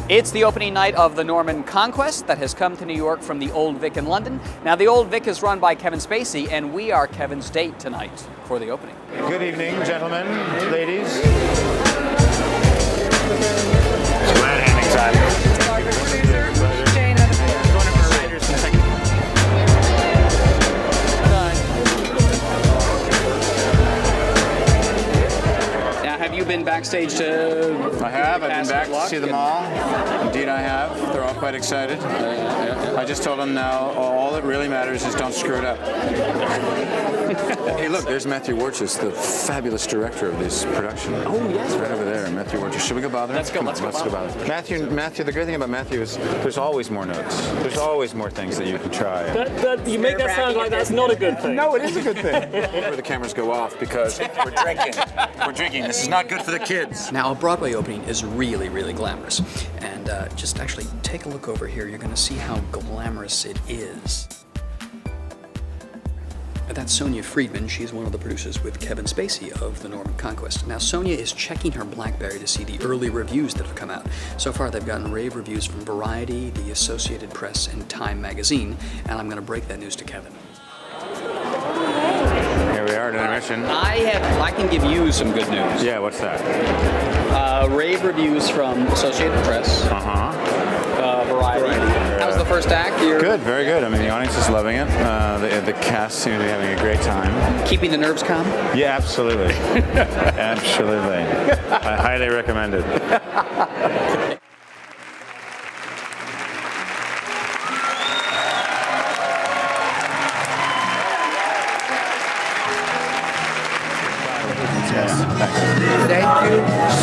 It's the opening night of the Norman Conquest that has come to New York from the Old Vic in London. Now, the Old Vic is run by Kevin Spacey, and we are Kevin's date tonight for the opening. Good evening, gentlemen, ladies. Glad handing time. Have you been backstage to... I have. I've been back to see them all. Indeed, I have. They're all quite excited. I just told them now all that really matters is don't screw it up. Hey, look, there's Matthew Warchus, the fabulous director of this production. Oh, yes. Right over there, Matthew Warchus. Should we go bother him? Let's go. Let's go bother him. Matthew, the great thing about Matthew is there's always more notes. There's always more things that you can try. You make that sound like that's not a good thing. No, it is a good thing. Where the cameras go off because we're drinking. We're drinking. This is not good for the kids. Now, a Broadway opening is really, really glamorous. And just actually take a look over here. You're going to see how glamorous it is. That's Sonia Friedman. She's one of the producers with Kevin Spacey of the Norman Conquest. Now, Sonia is checking her BlackBerry to see the early reviews that have come out. So far, they've gotten rave reviews from Variety, the Associated Press, and Time magazine. And I'm going to break that news to Kevin. Here we are at intermission. I can give you some good news. Yeah, what's that? Rave reviews from Associated Press. Variety. How's the first act? Good, very good. I mean, the audience is loving it. The cast seems to be having a great time. Keeping the nerves calm? Yeah, absolutely. Absolutely. I highly recommend it. Thank you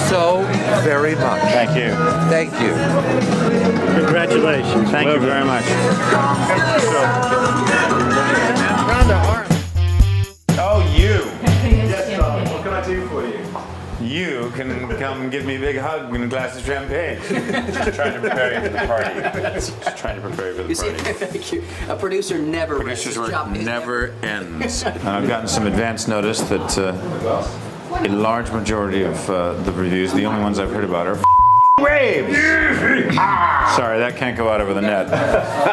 so very much. Thank you. Thank you. Congratulations. Thank you very much. Oh, you. Yes, what can I do for you? You can come and give me a big hug and a glass of champagne. Just trying to prepare you for the party. Just trying to prepare you for the party. Thank you. A producer never Producer's work never ends. I've gotten some advance notice that a large majority of the reviews, the only ones I've heard about, are raves. Sorry, that can't go out over the net.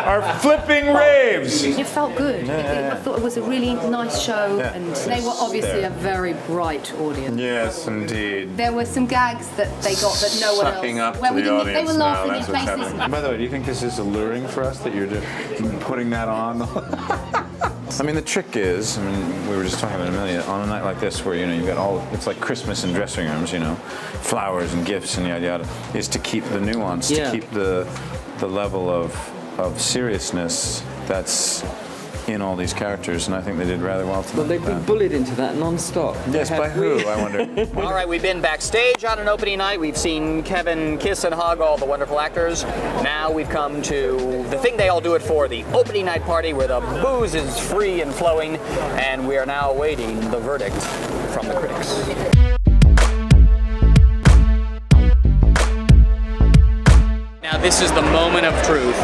Are flipping raves. It felt good. I thought it was a really nice show, Yeah. and they were obviously a very bright audience. Yes, indeed. There were some gags that they got that no one else. Sucking up Well, to we the didn't- audience They were now, laughing that's in what's places. happening. By the way, do you think this is alluring for us that you're putting that on? I mean, the trick is, I mean, we were just talking about Amelia, on a night like this where, you've got all, it's like Christmas in dressing rooms, flowers and gifts and yada yada, is to keep the nuance, to keep the level of seriousness that's in all these characters, and I think they did rather well tonight. But they've been bullied into that non-stop. Yes, by who, I wonder? All right, we've been backstage on an opening night. We've seen Kevin kiss and hug all the wonderful actors. Now we've come to the thing they all do it for, the opening night party where the booze is free and flowing, and we are now awaiting the verdict from the critics. Now this is the moment of truth.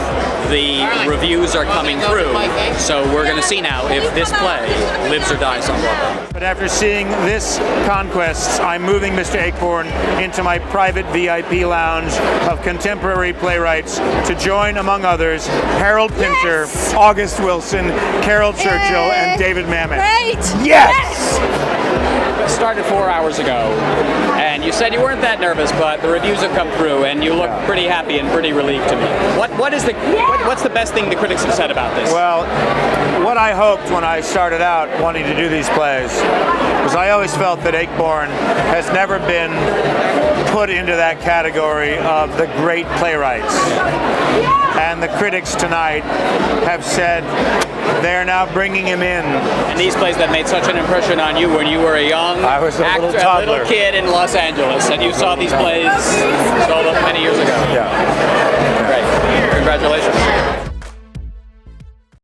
The reviews are coming through, so we're going to see now if this play lives or dies on Broadway. But after seeing this conquest, I'm moving Mr. Ayckbourn into my private VIP lounge of contemporary playwrights to join, among others, Harold Pinter, August Wilson, Carol Churchill, and David Mamet. Great! Yes! Started 4 hours ago, and you said you weren't that nervous, but the reviews have come through, and you look pretty happy and pretty relieved to me. What's the best thing the critics have said about this? Well, what I hoped when I started out wanting to do these plays was I always felt that Ayckbourn has never been put into that category of the great playwrights. And the critics tonight have said they're now bringing him in. And these plays that made such an impression on you when you were a young I was a actor, little toddler. a little kid in Los Angeles, and you saw these plays so many years ago. Yeah. Great. Congratulations.